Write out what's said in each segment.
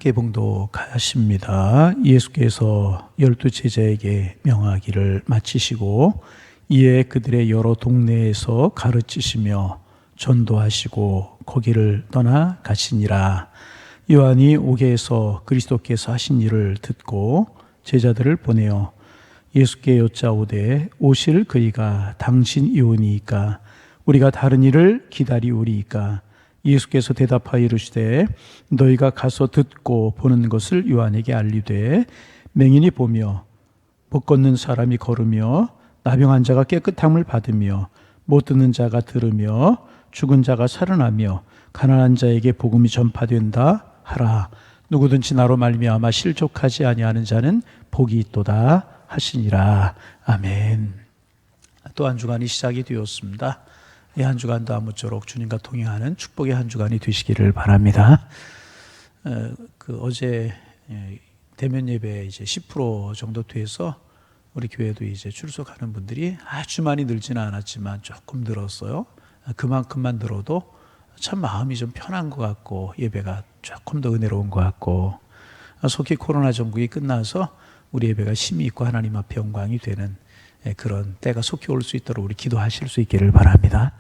함께 봉독하십니다. 예수께서 12 제자에게 명하기를 마치시고 이에 그들의 여러 동네에서 가르치시며 전도하시고 거기를 떠나 가시니라. 요한이 오게 해서 그리스도께서 하신 일을 듣고 제자들을 보내어 예수께 여짜오되 오실 그이가 당신이 오니이까 우리가 다른 일을 기다리오리이까. 예수께서 대답하여 이르시되 너희가 가서 듣고 보는 것을 요한에게 알리되 맹인이 보며 못 걷는 사람이 걸으며 나병한 자가 깨끗함을 받으며 못 듣는 자가 들으며 죽은 자가 살아나며 가난한 자에게 복음이 전파된다 하라. 누구든지 나로 말미암아 실족하지 아니하는 자는 복이 있도다 하시니라. 아멘. 또 한 주간이 시작이 되었습니다. 이 한 주간도 아무쪼록 주님과 동행하는 축복의 한 주간이 되시기를 바랍니다. 어제 대면 예배 이제 10% 정도 돼서 우리 교회도 이제 출석하는 분들이 아주 많이 늘지는 않았지만 조금 늘었어요. 그만큼만 늘어도 참 마음이 좀 편한 것 같고 예배가 조금 더 은혜로운 것 같고 속히 코로나 전국이 끝나서 우리 예배가 힘이 있고 하나님 앞에 영광이 되는 그런 때가 속히 올 수 있도록 우리 기도하실 수 있기를 바랍니다.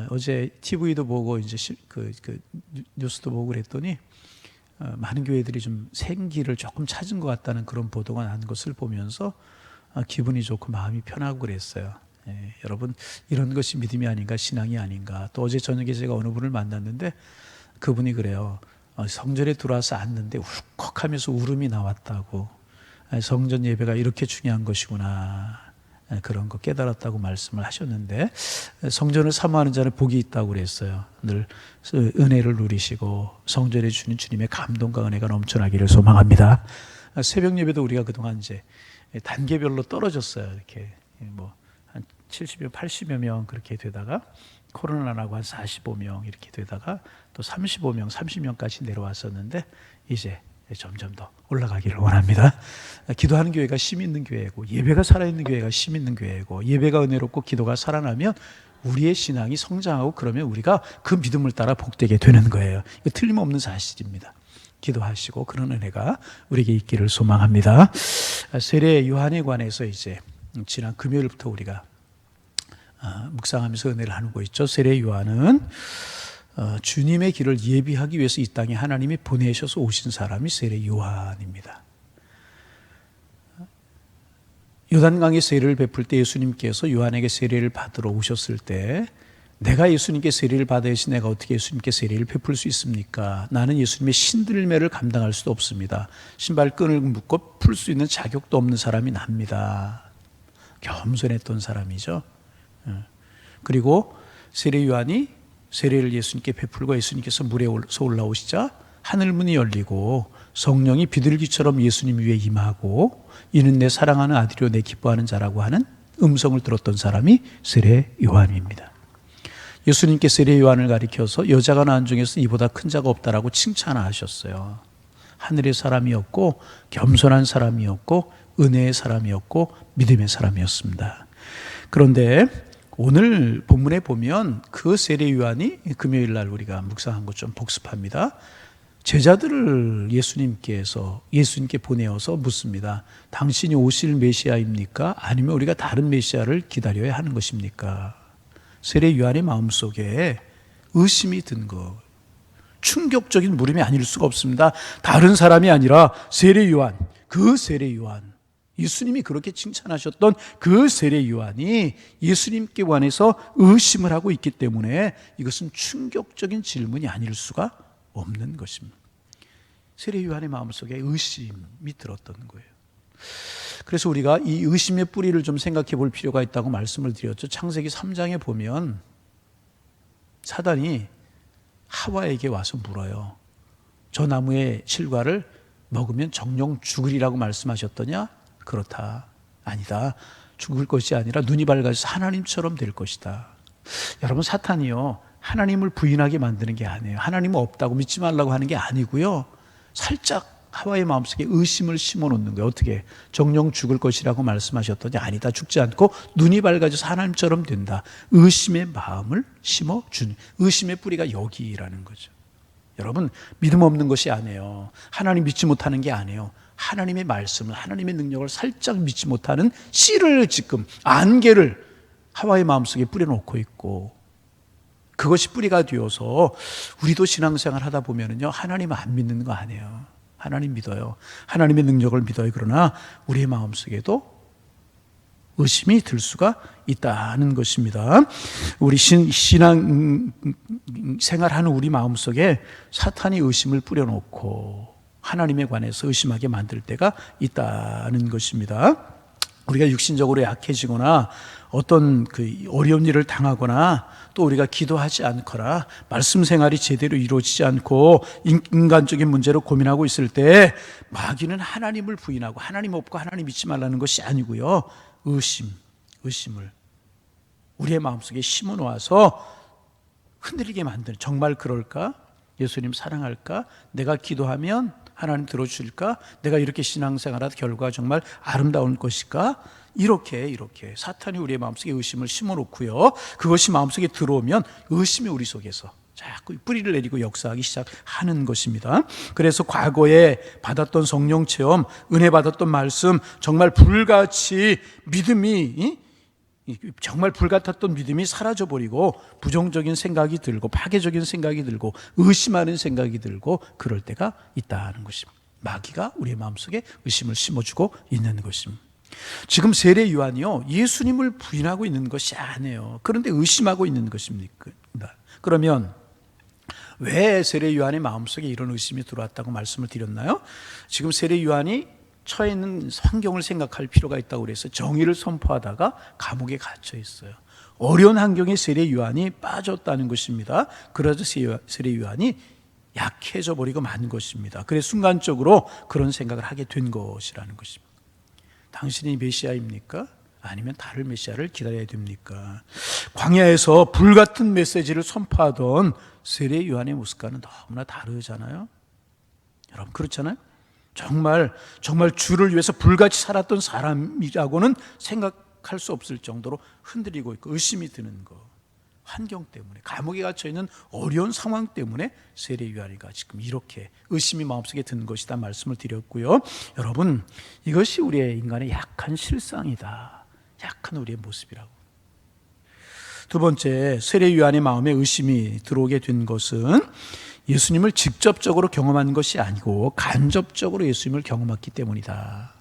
어제 TV도 보고 이제 뉴스도 보고 그랬더니 많은 교회들이 좀 생기를 조금 찾은 것 같다는 그런 보도가 난 것을 보면서 기분이 좋고 마음이 편하고 그랬어요. 여러분 이런 것이 믿음이 아닌가 신앙이 아닌가. 또 어제 저녁에 제가 어느 분을 만났는데 그분이 그래요. 성전에 들어와서 앉는데 울컥하면서 울음이 나왔다고. 성전 예배가 이렇게 중요한 것이구나. 그런 거 깨달았다고 말씀을 하셨는데 성전을 사모하는 자는 복이 있다고 그랬어요. 늘 은혜를 누리시고 성전에 주는 주님의 감동과 은혜가 넘쳐나기를 소망합니다. 새벽 예배도 우리가 그동안 이제 단계별로 떨어졌어요. 이렇게 한 70여 80여 명 그렇게 되다가 코로나 나고 한 45명 이렇게 되다가 또 35명 30명까지 내려왔었는데 이제 점점 더 올라가기를 원합니다. 기도하는 교회가 힘 있는 교회고 예배가 살아있는 교회가 힘 있는 교회고 예배가 은혜롭고 기도가 살아나면 우리의 신앙이 성장하고 그러면 우리가 그 믿음을 따라 복되게 되는 거예요. 이거 틀림없는 사실입니다. 기도하시고 그런 은혜가 우리에게 있기를 소망합니다. 세례 요한에 관해서 이제 지난 금요일부터 우리가 묵상하면서 은혜를 나누고 있죠. 세례 요한은 주님의 길을 예비하기 위해서 이 땅에 하나님이 보내셔서 오신 사람이 세례 요한입니다. 요단강에 세례를 베풀 때 예수님께서 요한에게 세례를 받으러 오셨을 때 내가 예수님께 세례를 받아야지 내가 어떻게 예수님께 세례를 베풀 수 있습니까? 나는 예수님의 신들매를 감당할 수도 없습니다. 신발끈을 묶고 풀 수 있는 자격도 없는 사람이 납니다. 겸손했던 사람이죠. 그리고 세례 요한이 세례를 예수님께 베풀고 예수님께서 물에서 올라오시자 하늘문이 열리고 성령이 비둘기처럼 예수님 위에 임하고 이는 내 사랑하는 아들이요 내 기뻐하는 자라고 하는 음성을 들었던 사람이 세례 요한입니다. 예수님께 세례 요한을 가리켜서 여자가 낳은 중에서 이보다 큰 자가 없다라고 칭찬하셨어요. 하늘의 사람이었고 겸손한 사람이었고 은혜의 사람이었고 믿음의 사람이었습니다. 그런데 오늘 본문에 보면 그 세례 요한이 금요일 날 우리가 묵상한 것 좀 복습합니다. 제자들을 예수님께 보내어서 묻습니다. 당신이 오실 메시아입니까? 아니면 우리가 다른 메시아를 기다려야 하는 것입니까? 세례 요한의 마음속에 의심이 든 것, 충격적인 물음이 아닐 수가 없습니다. 다른 사람이 아니라 세례 요한, 그 세례 요한, 예수님이 그렇게 칭찬하셨던 그 세례 요한이 예수님께 관해서 의심을 하고 있기 때문에 이것은 충격적인 질문이 아닐 수가 없는 것입니다. 세례 요한의 마음속에 의심이 들었던 거예요. 그래서 우리가 이 의심의 뿌리를 좀 생각해 볼 필요가 있다고 말씀을 드렸죠. 창세기 3장에 보면 사단이 하와에게 와서 물어요. 저 나무의 실과를 먹으면 정령 죽으리라고 말씀하셨더냐? 그렇다. 아니다. 죽을 것이 아니라 눈이 밝아져서 하나님처럼 될 것이다. 여러분 사탄이요 하나님을 부인하게 만드는 게 아니에요. 하나님은 없다고 믿지 말라고 하는 게 아니고요. 살짝 하와의 마음속에 의심을 심어놓는 거예요. 어떻게? 정령 죽을 것이라고 말씀하셨더니 아니다. 죽지 않고 눈이 밝아져서 하나님처럼 된다. 의심의 마음을 심어주는 의심의 뿌리가 여기라는 거죠. 여러분, 믿음 없는 것이 아니에요. 하나님 믿지 못하는 게 아니에요. 하나님의 말씀을, 하나님의 능력을 살짝 믿지 못하는 씨를 지금, 안개를 하와의 마음속에 뿌려놓고 있고, 그것이 뿌리가 되어서 우리도 신앙생활 하다 보면은요, 하나님 안 믿는 거 아니에요. 하나님 믿어요. 하나님의 능력을 믿어요. 그러나 우리의 마음속에도 의심이 들 수가 있다는 것입니다. 우리 신앙 생활하는 우리 마음속에 사탄이 의심을 뿌려놓고 하나님에 관해서 의심하게 만들 때가 있다는 것입니다. 우리가 육신적으로 약해지거나 어떤 어려운 일을 당하거나 또 우리가 기도하지 않거나 말씀 생활이 제대로 이루어지지 않고 인간적인 문제로 고민하고 있을 때 마귀는 하나님을 부인하고 하나님 없고 하나님 믿지 말라는 것이 아니고요. 의심을 우리의 마음속에 심어놓아서 흔들리게 만드는, 정말 그럴까? 예수님 사랑할까? 내가 기도하면 하나님 들어줄까? 내가 이렇게 신앙생활하다 결과가 정말 아름다운 것일까? 이렇게 사탄이 우리의 마음속에 의심을 심어놓고요, 그것이 마음속에 들어오면 의심이 우리 속에서 자꾸 뿌리를 내리고 역사하기 시작하는 것입니다. 그래서 과거에 받았던 성령 체험, 은혜 받았던 말씀, 정말 불같이 믿음이, 정말 불같았던 믿음이 사라져버리고 부정적인 생각이 들고 파괴적인 생각이 들고 의심하는 생각이 들고 그럴 때가 있다는 것입니다. 마귀가 우리의 마음속에 의심을 심어주고 있는 것입니다. 지금 세례 요한이요, 예수님을 부인하고 있는 것이 아니에요. 그런데 의심하고 있는 것입니다. 그러면 왜 세례 요한의 마음속에 이런 의심이 들어왔다고 말씀을 드렸나요? 지금 세례 요한이 처해 있는 환경을 생각할 필요가 있다고 그래서 정의를 선포하다가 감옥에 갇혀 있어요. 어려운 환경에 세례 요한이 빠졌다는 것입니다. 그래서 세례 요한이 약해져 버리고 만 것입니다. 그래서 순간적으로 그런 생각을 하게 된 것이라는 것입니다. 당신이 메시아입니까? 아니면 다른 메시아를 기다려야 됩니까? 광야에서 불같은 메시지를 선포하던 세례 요한의 모습과는 너무나 다르잖아요. 여러분 그렇잖아요. 정말 주를 위해서 불같이 살았던 사람이라고는 생각할 수 없을 정도로 흔들리고 있고 의심이 드는 거, 환경 때문에, 감옥에 갇혀 있는 어려운 상황 때문에 세례 요한이가 지금 이렇게 의심이 마음속에 드는 것이다 말씀을 드렸고요. 여러분, 이것이 우리의 인간의 약한 실상이다. 약한 우리의 모습이라고. 두 번째, 세례 요한의 마음에 의심이 들어오게 된 것은 예수님을 직접적으로 경험한 것이 아니고 간접적으로 예수님을 경험했기 때문이다.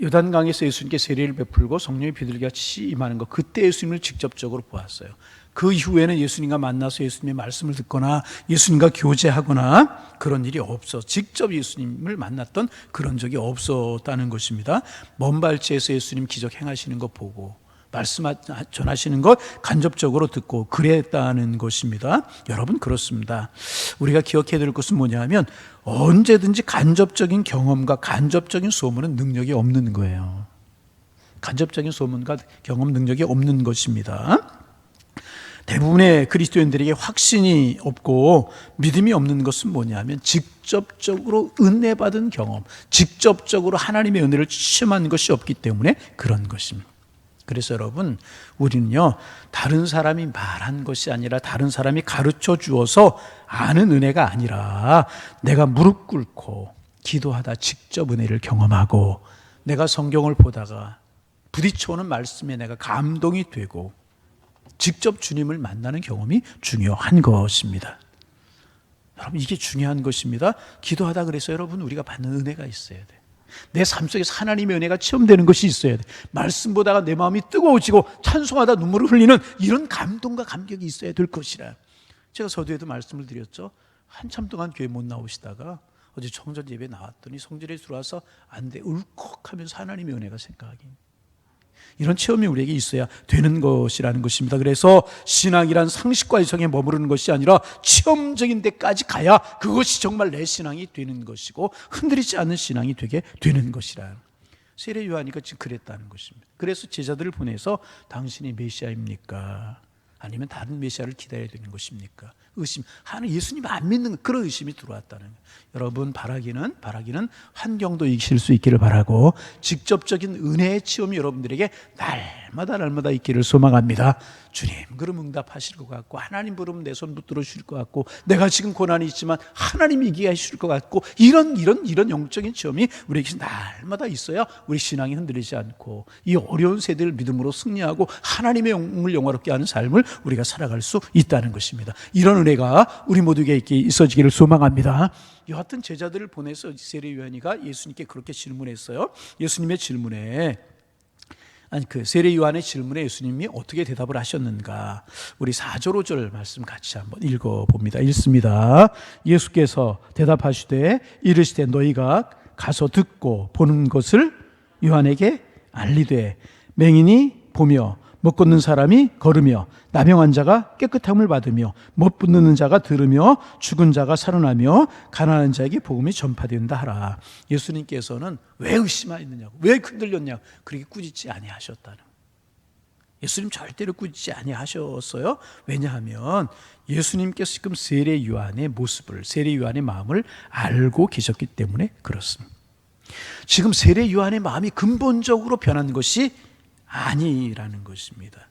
요단강에서 예수님께 세례를 베풀고 성령이 비둘기같이 임하는 것, 그때 예수님을 직접적으로 보았어요. 그 이후에는 예수님과 만나서 예수님의 말씀을 듣거나 예수님과 교제하거나 그런 일이 없어, 직접 예수님을 만났던 그런 적이 없었다는 것입니다. 먼 발치에서 예수님 기적 행하시는 것 보고 말씀 전하시는 것 간접적으로 듣고 그랬다는 것입니다. 여러분 그렇습니다. 우리가 기억해야 될 것은 뭐냐면 언제든지 간접적인 경험과 간접적인 소문은 능력이 없는 거예요. 간접적인 소문과 경험 능력이 없는 것입니다. 대부분의 그리스도인들에게 확신이 없고 믿음이 없는 것은 뭐냐면 직접적으로 은혜 받은 경험, 직접적으로 하나님의 은혜를 체험한 것이 없기 때문에 그런 것입니다. 그래서 여러분, 우리는요, 다른 사람이 말한 것이 아니라 다른 사람이 가르쳐 주어서 아는 은혜가 아니라 내가 무릎 꿇고 기도하다 직접 은혜를 경험하고 내가 성경을 보다가 부딪혀오는 말씀에 내가 감동이 되고 직접 주님을 만나는 경험이 중요한 것입니다. 여러분, 이게 중요한 것입니다. 기도하다 그래서 여러분, 우리가 받는 은혜가 있어야 돼. 내 삶 속에서 하나님의 은혜가 체험되는 것이 있어야 돼. 말씀 보다가 내 마음이 뜨거워지고 찬송하다 눈물을 흘리는 이런 감동과 감격이 있어야 될 것이라. 제가 서두에도 말씀을 드렸죠. 한참 동안 교회 못 나오시다가 어제 청전 예배 나왔더니 성전에 들어와서 안 돼, 울컥하면서 하나님의 은혜가 생각하기. 이런 체험이 우리에게 있어야 되는 것이라는 것입니다. 그래서 신앙이란 상식과 이성에 머무르는 것이 아니라 체험적인 데까지 가야 그것이 정말 내 신앙이 되는 것이고 흔들리지 않는 신앙이 되게 되는 것이라. 세례 요한이가 지금 그랬다는 것입니다. 그래서 제자들을 보내서 당신이 메시아입니까? 아니면 다른 메시아를 기다려야 되는 것입니까? 의심. 하는 예수님 안 믿는 그런 의심이 들어왔다는 거예요. 여러분 바라기는 환경도 이기실 수 있기를 바라고 직접적인 은혜의 체험이 여러분들에게 날마다 있기를 소망합니다. 주님 그럼 응답하실 것 같고 하나님 부르면 내 손 붙들어 주실 것 같고 내가 지금 고난이 있지만 하나님이 이기게 하실 것 같고 이런 영적인 체험이 우리에게 날마다 있어야 우리 신앙이 흔들리지 않고 이 어려운 세대를 믿음으로 승리하고 하나님의 영을 영화롭게 하는 삶을 우리가 살아갈 수 있다는 것입니다. 이런 은혜가 우리 모두에게 있어지기를 소망합니다. 여하튼 제자들을 보내서 세례 요한이가 예수님께 그렇게 질문했어요. 예수님의 질문에 세례 요한의 질문에 예수님이 어떻게 대답을 하셨는가? 우리 4절 5절 말씀 같이 한번 읽어봅니다. 읽습니다. 예수께서 대답하시되 이르시되 너희가 가서 듣고 보는 것을 요한에게 알리되 맹인이 보며 못 걷는 사람이 걸으며 나병한 자가 깨끗함을 받으며 못 붙는 자가 들으며 죽은 자가 살아나며 가난한 자에게 복음이 전파된다 하라. 예수님께서는 왜 의심하였느냐고, 왜 흔들렸냐고 그렇게 꾸짖지 아니하셨다는. 예수님 절대로 꾸짖지 아니하셨어요. 왜냐하면 예수님께서 지금 세례 요한의 모습을, 세례 요한의 마음을 알고 계셨기 때문에 그렇습니다. 지금 세례 요한의 마음이 근본적으로 변한 것이 아니라는 것입니다.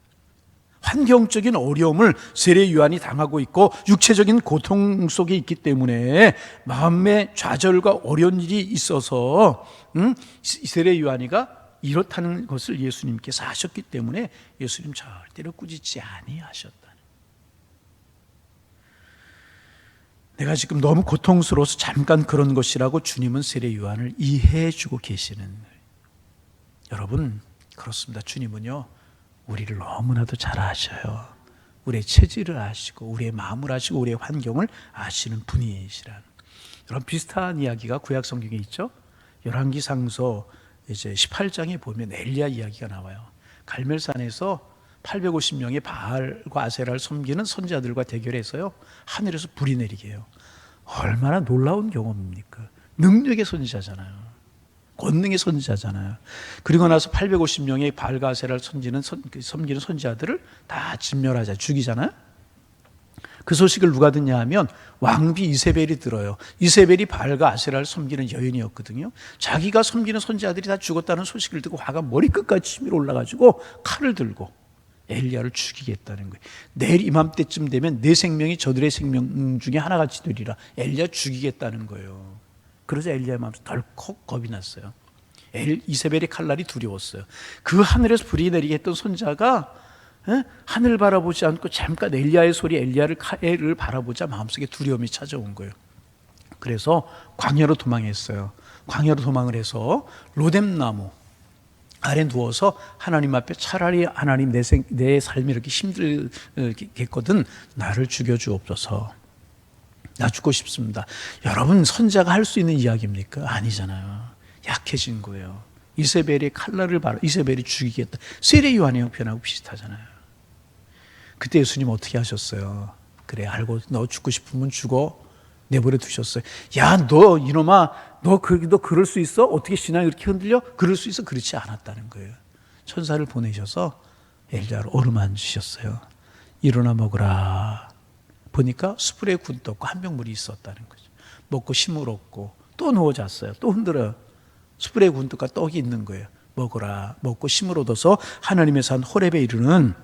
환경적인 어려움을 세례 요한이 당하고 있고 육체적인 고통 속에 있기 때문에 마음의 좌절과 어려운 일이 있어서 세례 요한이가 이렇다는 것을 예수님께서 하셨기 때문에 예수님 절대로 꾸짖지 아니하셨다. 내가 지금 너무 고통스러워서 잠깐 그런 것이라고 주님은 세례 요한을 이해해 주고 계시는 거예요. 여러분 그렇습니다. 주님은요 우리를 너무나도 잘 아셔요. 우리의 체질을 아시고 우리의 마음을 아시고 우리의 환경을 아시는 분이시라는. 여러분 비슷한 이야기가 구약 성경에 있죠. 열왕기상서 이제 18장에 보면 엘리야 이야기가 나와요. 갈멜산에서 850명의 바알과 아세라를 섬기는 선지자들과 대결해서요 하늘에서 불이 내리게 해요. 얼마나 놀라운 경험입니까? 능력의 선지자잖아요. 권능의 선지자잖아요. 그리고 나서 850명의 바알과 아세라를 섬기는 선지자들을 다 진멸하자, 죽이잖아요. 그 소식을 누가 듣냐 하면 왕비 이세벨이 들어요. 이세벨이 바알과 아세라를 섬기는 여인이었거든요. 자기가 섬기는 선지자들이 다 죽었다는 소식을 듣고 화가 머리끝까지 치밀어 올라가지고 칼을 들고 엘리야를 죽이겠다는 거예요. 내일 이맘때쯤 되면 내 생명이 저들의 생명 중에 하나같이 되리라. 엘리야 죽이겠다는 거예요. 그러자 엘리야의 마음에서 덜컥 겁이 났어요. 이세벨의 칼날이 두려웠어요. 그 하늘에서 불이 내리게 했던 선자가 하늘을 바라보지 않고 잠깐 엘리야의 소리, 엘리야를 바라보자 마음속에 두려움이 찾아온 거예요. 그래서 광야로 도망했어요. 광야로 도망을 해서 로뎀나무 아래 누워서 하나님 앞에 차라리 하나님 내 삶이 이렇게 힘들겠거든 나를 죽여주옵소서. 나 죽고 싶습니다. 여러분 선자가 할 수 있는 이야기입니까? 아니잖아요. 약해진 거예요. 이세벨의 칼날을 이세벨이 죽이겠다. 세례 요한의 형편하고 비슷하잖아요. 그때 예수님 어떻게 하셨어요? 그래 알고 너 죽고 싶으면 죽어. 내버려 두셨어요. 야 너 이놈아 너 그럴 수 있어? 어떻게 신앙이 이렇게 흔들려? 그럴 수 있어? 그렇지 않았다는 거예요. 천사를 보내셔서 엘리야를 어루만지셨어요. 일어나 먹으라. 보니까 수풀에 군 떡과 한 병물이 있었다는 거죠. 먹고 힘을 얻고 또 누워 잤어요. 또 흔들어요. 수풀에 군 떡과 떡이 있는 거예요. 먹으라. 먹고 힘을 얻어서 하나님의 산 호렙에 이르는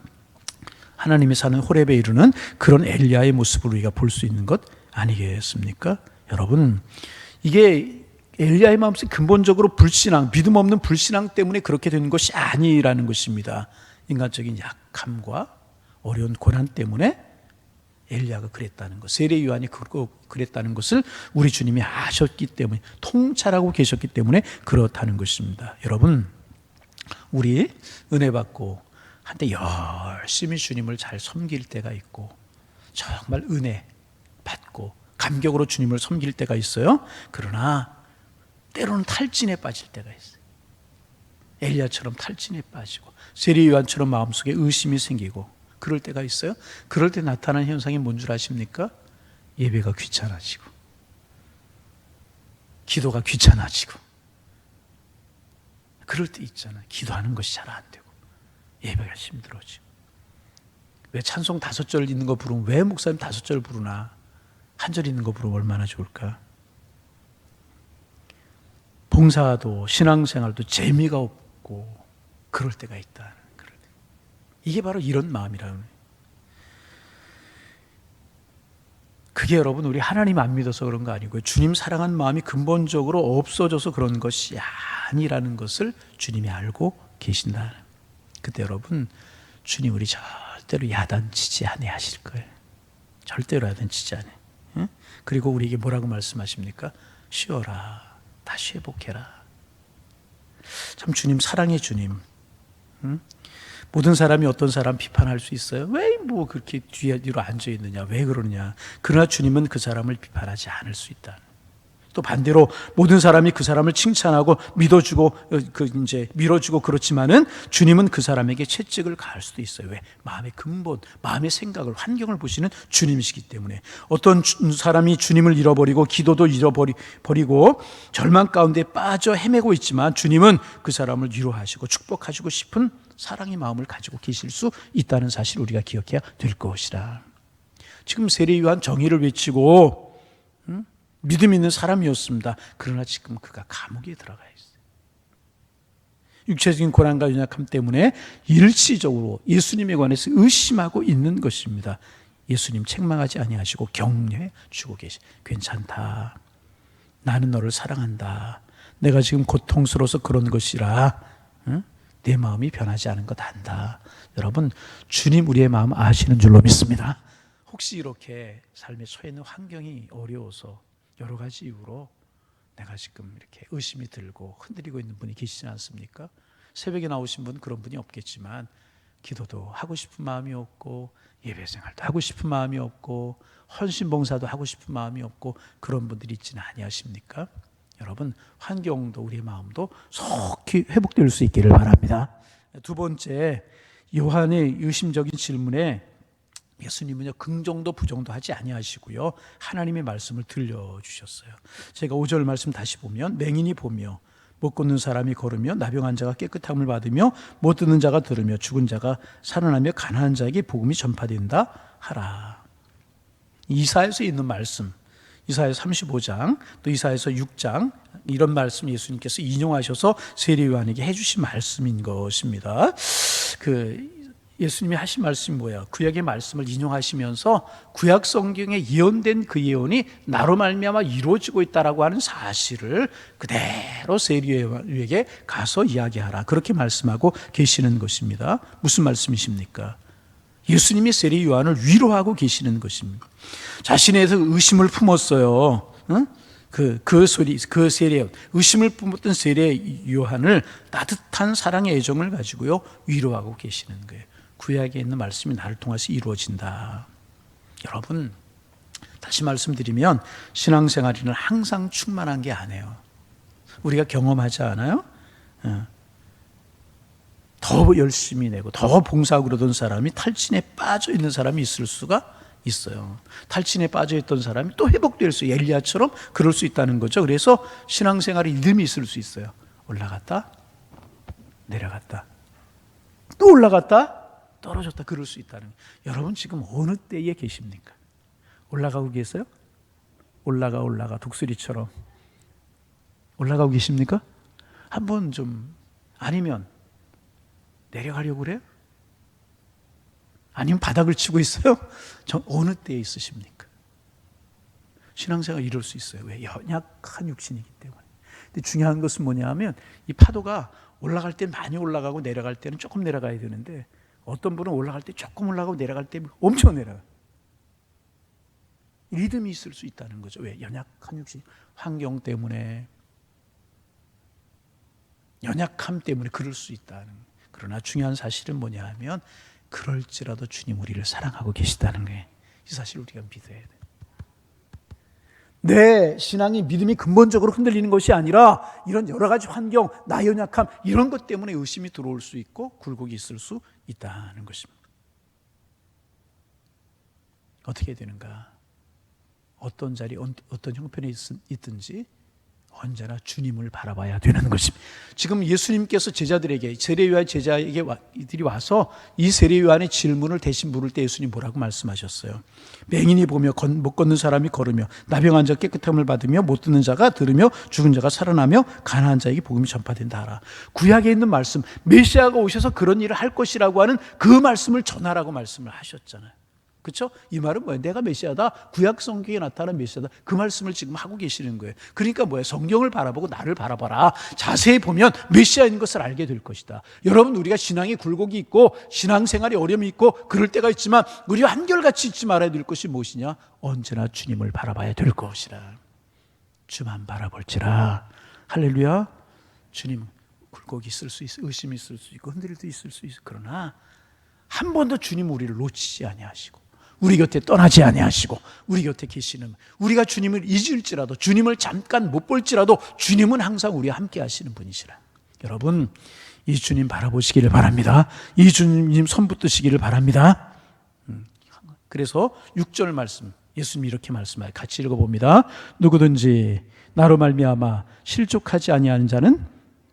그런 엘리야의 모습을 우리가 볼 수 있는 것 아니겠습니까? 여러분 이게 엘리야의 마음속에 근본적으로 불신앙, 믿음 없는 불신앙 때문에 그렇게 되는 것이 아니라는 것입니다. 인간적인 약함과 어려운 고난 때문에 엘리야가 그랬다는 것, 세례 요한이 그랬다는 것을 우리 주님이 아셨기 때문에, 통찰하고 계셨기 때문에 그렇다는 것입니다. 여러분 우리 은혜 받고 한때 열심히 주님을 잘 섬길 때가 있고 정말 은혜 받고 감격으로 주님을 섬길 때가 있어요. 그러나 때로는 탈진에 빠질 때가 있어요. 엘리야처럼 탈진에 빠지고 세례 요한처럼 마음속에 의심이 생기고 그럴 때가 있어요. 그럴 때 나타나는 현상이 뭔 줄 아십니까? 예배가 귀찮아지고 기도가 귀찮아지고 그럴 때 있잖아요. 기도하는 것이 잘 안 되고 예배가 힘들어지고 왜 찬송 5절 있는 거 부르면 왜 목사님 5절 부르나? 한 절 있는 거 부르면 얼마나 좋을까? 봉사도 신앙생활도 재미가 없고 그럴 때가 있다. 이게 바로 이런 마음이라는 거예요. 그게 여러분 우리 하나님 안 믿어서 그런 거 아니고요. 주님 사랑하는 마음이 근본적으로 없어져서 그런 것이 아니라는 것을 주님이 알고 계신다. 그때 여러분 주님 우리 절대로 야단치지 아니하실 거예요. 절대로 야단치지 않아요. 응? 그리고 우리에게 뭐라고 말씀하십니까? 쉬어라. 다시 회복해라. 참 주님 사랑의 주님. 응? 모든 사람이 어떤 사람 비판할 수 있어요. 왜 뭐 그렇게 뒤로 앉아 있느냐, 왜 그러느냐. 그러나 주님은 그 사람을 비판하지 않을 수 있다. 또 반대로 모든 사람이 그 사람을 칭찬하고 믿어주고 이제 밀어주고 그렇지만은 주님은 그 사람에게 채찍을 가할 수도 있어요. 왜? 마음의 근본, 마음의 생각을, 환경을 보시는 주님이시기 때문에. 어떤 사람이 주님을 잃어버리고 기도도 잃어버리고 절망 가운데 빠져 헤매고 있지만 주님은 그 사람을 위로하시고 축복하시고 싶은 사랑의 마음을 가지고 계실 수 있다는 사실을 우리가 기억해야 될 것이라. 지금 세례요한 정의를 외치고 믿음 있는 사람이었습니다. 그러나 지금 그가 감옥에 들어가 있어요. 육체적인 고난과 연약함 때문에 일시적으로 예수님에 관해서 의심하고 있는 것입니다. 예수님 책망하지 아니하시고 격려해 주고 계시. 괜찮다. 나는 너를 사랑한다. 내가 지금 고통스러워서 그런 것이라 내 마음이 변하지 않은 것 안다. 여러분 주님 우리의 마음 아시는 줄로 믿습니다. 혹시 이렇게 삶에 처해 있는 환경이 어려워서 여러 가지 이유로 내가 지금 이렇게 의심이 들고 흔들리고 있는 분이 계시지 않습니까? 새벽에 나오신 분 그런 분이 없겠지만 기도도 하고 싶은 마음이 없고 예배 생활도 하고 싶은 마음이 없고 헌신 봉사도 하고 싶은 마음이 없고 그런 분들이 있지는 아니하십니까? 여러분 환경도 우리의 마음도 속히 회복될 수 있기를 바랍니다. 두 번째, 요한의 의심적인 질문에 예수님은요 긍정도 부정도 하지 아니하시고요 하나님의 말씀을 들려주셨어요. 제가 5절 말씀 다시 보면 맹인이 보며 못 걷는 사람이 걸으며 나병한 자가 깨끗함을 받으며 못 듣는 자가 들으며 죽은 자가 살아나며 가난한 자에게 복음이 전파된다 하라. 이사야서 있는 말씀, 이사야 35장 또 이사야서 6장 이런 말씀 예수님께서 인용하셔서 세례 요한에게 해주신 말씀인 것입니다. 예수님이 하신 말씀이 뭐야? 구약의 말씀을 인용하시면서 구약 성경에 예언된 그 예언이 나로 말미암아 이루어지고 있다라고 하는 사실을 그대로 세리에게 가서 이야기하라. 그렇게 말씀하고 계시는 것입니다. 무슨 말씀이십니까? 예수님이 세리 요한을 위로하고 계시는 것입니다. 자신에서 의심을 품었어요. 응? 그 세례 의심을 품었던 세례 요한을 따뜻한 사랑의 애정을 가지고요 위로하고 계시는 거예요. 구약에 있는 말씀이 나를 통해서 이루어진다. 여러분 다시 말씀드리면 신앙생활에는 항상 충만한 게 아니에요. 우리가 경험하지 않아요? 더 열심히 내고 더 봉사하고 그러던 사람이 탈진에 빠져 있는 사람이 있을 수가 있어요. 탈진에 빠져 있던 사람이 또 회복될 수 있어요. 엘리야처럼 그럴 수 있다는 거죠. 그래서 신앙생활에 리듬이 있을 수 있어요. 올라갔다 내려갔다 또 올라갔다 떨어졌다 그럴 수 있다는 거예요. 여러분 지금 어느 때에 계십니까? 올라가고 계세요? 올라가 독수리처럼 올라가고 계십니까? 한번 좀 아니면 내려가려고 그래요? 아니면 바닥을 치고 있어요? 어느 때에 있으십니까? 신앙생활 이럴 수 있어요. 왜? 연약한 육신이기 때문에. 근데 중요한 것은 뭐냐 하면 이 파도가 올라갈 때 많이 올라가고 내려갈 때는 조금 내려가야 되는데 어떤 분은 올라갈 때 조금 올라가고 내려갈 때 엄청 내려가요. 리듬이 있을 수 있다는 거죠. 왜? 연약한 육신, 환경 때문에, 연약함 때문에 그럴 수 있다는 거예요. 그러나 중요한 사실은 뭐냐 하면 그럴지라도 주님 우리를 사랑하고 계시다는 거예요. 이 사실을 우리가 믿어야 돼요. 내 신앙이 믿음이 근본적으로 흔들리는 것이 아니라 이런 여러 가지 환경, 나의 연약함 이런 것 때문에 의심이 들어올 수 있고 굴곡이 있을 수 있다는 것입니다. 어떻게 되는가? 어떤 자리, 어떤 형편에 있든지 언제나 주님을 바라봐야 되는 것입니다. 지금 예수님께서 제자들에게, 세례요한 제자에게 이들이 와서 이 세례요한의 질문을 대신 물을 때 예수님 뭐라고 말씀하셨어요? 맹인이 보며 못 걷는 사람이 걸으며 나병한 자 깨끗함을 받으며 못 듣는 자가 들으며 죽은 자가 살아나며 가난한 자에게 복음이 전파된다 하라. 구약에 있는 말씀, 메시아가 오셔서 그런 일을 할 것이라고 하는 그 말씀을 전하라고 말씀을 하셨잖아요. 그렇죠? 이 말은 뭐예요? 내가 메시아다. 구약 성경에 나타난 메시아다. 그 말씀을 지금 하고 계시는 거예요. 그러니까 뭐예요? 성경을 바라보고 나를 바라봐라. 자세히 보면 메시아인 것을 알게 될 것이다. 여러분, 우리가 신앙에 굴곡이 있고 신앙생활에 어려움이 있고 그럴 때가 있지만 우리가 한결같이 잊지 말아야 될 것이 무엇이냐? 언제나 주님을 바라봐야 될 것이라. 주만 바라볼지라. 할렐루야. 주님, 굴곡이 있을 수 있어, 의심이 있을 수 있고 흔들림도 있을 수 있어. 그러나 한 번도 주님 우리를 놓치지 아니하시고 우리 곁에 떠나지 아니하시고 우리 곁에 계시는, 우리가 주님을 잊을지라도, 주님을 잠깐 못 볼지라도 주님은 항상 우리와 함께 하시는 분이시라. 여러분, 이 주님 바라보시기를 바랍니다. 이 주님 손 붙드시기를 바랍니다. 그래서 6절 말씀, 예수님이 이렇게 말씀하여 같이 읽어봅니다. 누구든지 나로 말미암아 실족하지 아니하는 자는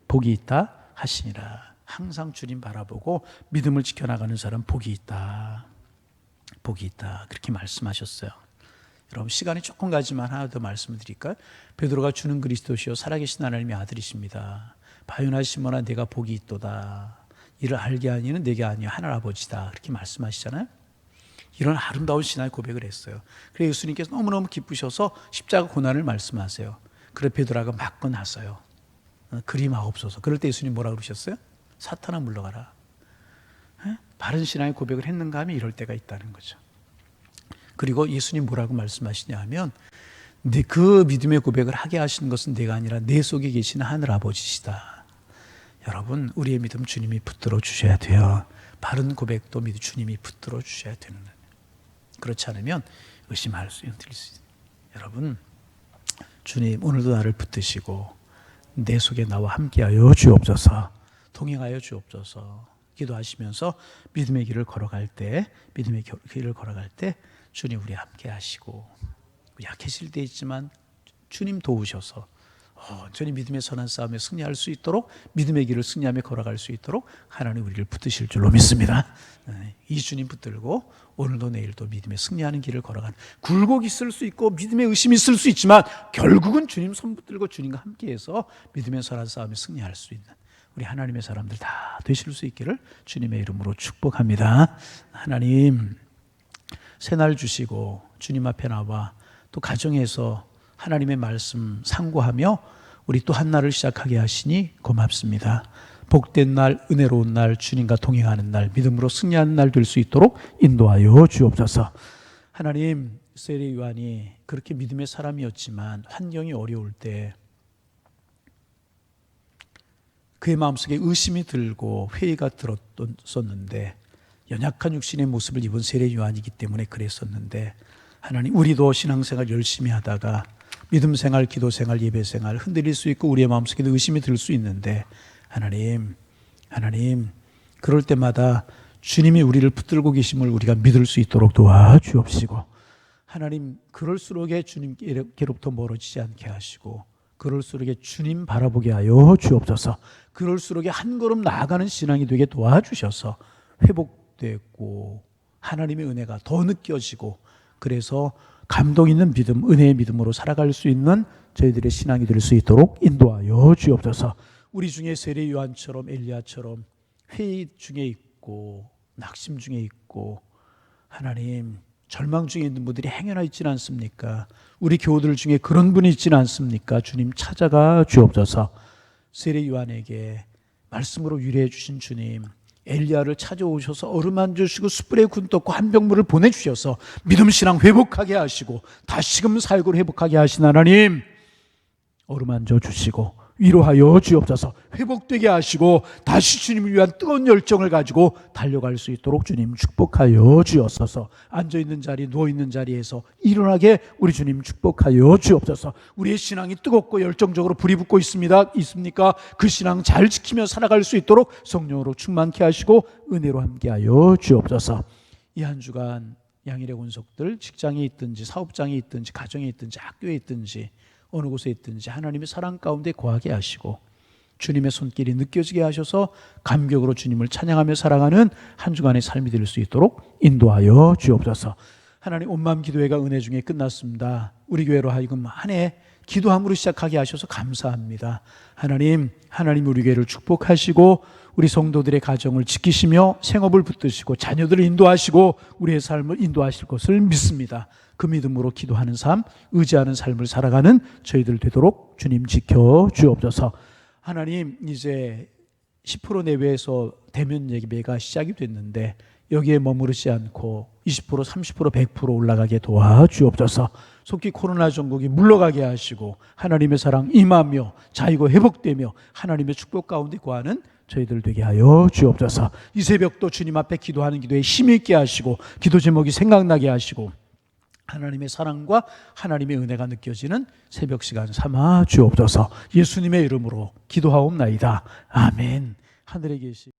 복이 있다 하시니라. 항상 주님 바라보고 믿음을 지켜나가는 사람 복이 있다. 복이 있다. 그렇게 말씀하셨어요. 여러분, 시간이 조금 가지만 하나 더 말씀을 드릴까요? 베드로가 주는 그리스도시요 살아계신 하나님의 아들이십니다. 바요나 시몬아 내가 복이 있도다. 이를 알게 하니는 내게 아니요 하늘 아버지다. 그렇게 말씀하시잖아요. 이런 아름다운 신앙의 고백을 했어요. 그래서 예수님께서 너무너무 기쁘셔서 십자가 고난을 말씀하세요. 그래 베드로가 맞고 나서요. 그리마옵소서. 그럴 때 예수님 뭐라고 그러셨어요? 사탄아 물러가라. 바른 신앙의 고백을 했는가 하면 이럴 때가 있다는 거죠. 그리고 예수님 뭐라고 말씀하시냐 하면 그 믿음의 고백을 하게 하시는 것은 내가 아니라 내 속에 계시는 하늘 아버지시다. 여러분, 우리의 믿음 주님이 붙들어 주셔야 돼요. 바른 고백도 주님이 붙들어 주셔야 되는 거예요. 그렇지 않으면 의심할 수, 흔들릴 수 있어요. 여러분, 주님 오늘도 나를 붙드시고 내 속에 나와 함께하여 주옵소서. 동행하여 주옵소서. 기도하시면서 믿음의 길을 걸어갈 때 주님 우리 함께 하시고, 약해질 때 있지만 주님 도우셔서 온전히 믿음의 선한 싸움에 승리할 수 있도록, 믿음의 길을 승리하며 걸어갈 수 있도록 하나님 우리를 붙드실 줄로 믿습니다. 이 주님 붙들고 오늘도 내일도 믿음의 승리하는 길을 걸어가는, 굴곡이 있을 수 있고 믿음의 의심이 있을 수 있지만 결국은 주님 손 붙들고 주님과 함께해서 믿음의 선한 싸움에 승리할 수 있는 우리 하나님의 사람들 다 되실 수 있기를 주님의 이름으로 축복합니다. 하나님, 새날 주시고 주님 앞에 나와 또 가정에서 하나님의 말씀 상고하며 우리 또 한 날을 시작하게 하시니 고맙습니다. 복된 날, 은혜로운 날, 주님과 동행하는 날, 믿음으로 승리하는 날 될 수 있도록 인도하여 주옵소서. 하나님, 세례 요한이 그렇게 믿음의 사람이었지만 환경이 어려울 때 그의 마음속에 의심이 들고 회의가 들었었는데, 연약한 육신의 모습을 입은 세례 요한이기 때문에 그랬었는데, 하나님, 우리도 신앙생활 열심히 하다가 믿음생활, 기도생활, 예배생활 흔들릴 수 있고 우리의 마음속에도 의심이 들 수 있는데, 하나님 그럴 때마다 주님이 우리를 붙들고 계심을 우리가 믿을 수 있도록 도와주옵시고, 하나님 그럴수록에 주님께로부터 멀어지지 않게 하시고, 그럴수록에 주님 바라보게 하여 주옵소서. 그럴수록에 한 걸음 나아가는 신앙이 되게 도와주셔서 회복되고 하나님의 은혜가 더 느껴지고, 그래서 감동 있는 믿음, 은혜의 믿음으로 살아갈 수 있는 저희들의 신앙이 될 수 있도록 인도하여 주옵소서. 우리 중에 세례 요한처럼 엘리야처럼 회의 중에 있고 낙심 중에 있고 하나님 절망 중에 있는 분들이 행여나 있지는 않습니까? 우리 교우들 중에 그런 분이 있지는 않습니까? 주님 찾아가 주옵소서. 세례 요한에게 말씀으로 위로해 주신 주님, 엘리야를 찾아오셔서 어루만져 주시고 숯불에 군 떡과 한 병물을 보내주셔서 믿음 신앙 회복하게 하시고 다시금 살고를 회복하게 하신 하나님, 어루만져 주시고 위로하여 주옵소서. 회복되게 하시고 다시 주님을 위한 뜨거운 열정을 가지고 달려갈 수 있도록 주님 축복하여 주옵소서. 앉아있는 자리, 누워있는 자리에서 일어나게 우리 주님 축복하여 주옵소서. 우리의 신앙이 뜨겁고 열정적으로 불이 붙고 있습니까? 그 신앙 잘 지키며 살아갈 수 있도록 성령으로 충만케 하시고 은혜로 함께하여 주옵소서. 이 한 주간 양일의 운석들, 직장에 있든지 사업장에 있든지 가정에 있든지 학교에 있든지 어느 곳에 있든지 하나님의 사랑 가운데 거하게 하시고 주님의 손길이 느껴지게 하셔서 감격으로 주님을 찬양하며 살아가는 한 주간의 삶이 될 수 있도록 인도하여 주옵소서. 하나님, 온마음 기도회가 은혜 중에 끝났습니다. 우리 교회로 하여금 한 해 기도함으로 시작하게 하셔서 감사합니다. 하나님 우리 교회를 축복하시고 우리 성도들의 가정을 지키시며 생업을 붙드시고 자녀들을 인도하시고 우리의 삶을 인도하실 것을 믿습니다. 그 믿음으로 기도하는 삶, 의지하는 삶을 살아가는 저희들 되도록 주님 지켜 주옵소서. 하나님, 이제 10% 내외에서 대면 예배가 시작이 됐는데 여기에 머무르지 않고 20%, 30%, 100% 올라가게 도와주옵소서. 속히 코로나 전국이 물러가게 하시고 하나님의 사랑 임하며 자유가 회복되며 하나님의 축복 가운데 거하는 저희들 되게 하여 주옵소서. 이 새벽도 주님 앞에 기도하는 기도에 힘이 있게 하시고 기도 제목이 생각나게 하시고 하나님의 사랑과 하나님의 은혜가 느껴지는 새벽 시간 삼아 주옵소서. 예수님의 이름으로 기도하옵나이다. 아멘. 하늘에 계시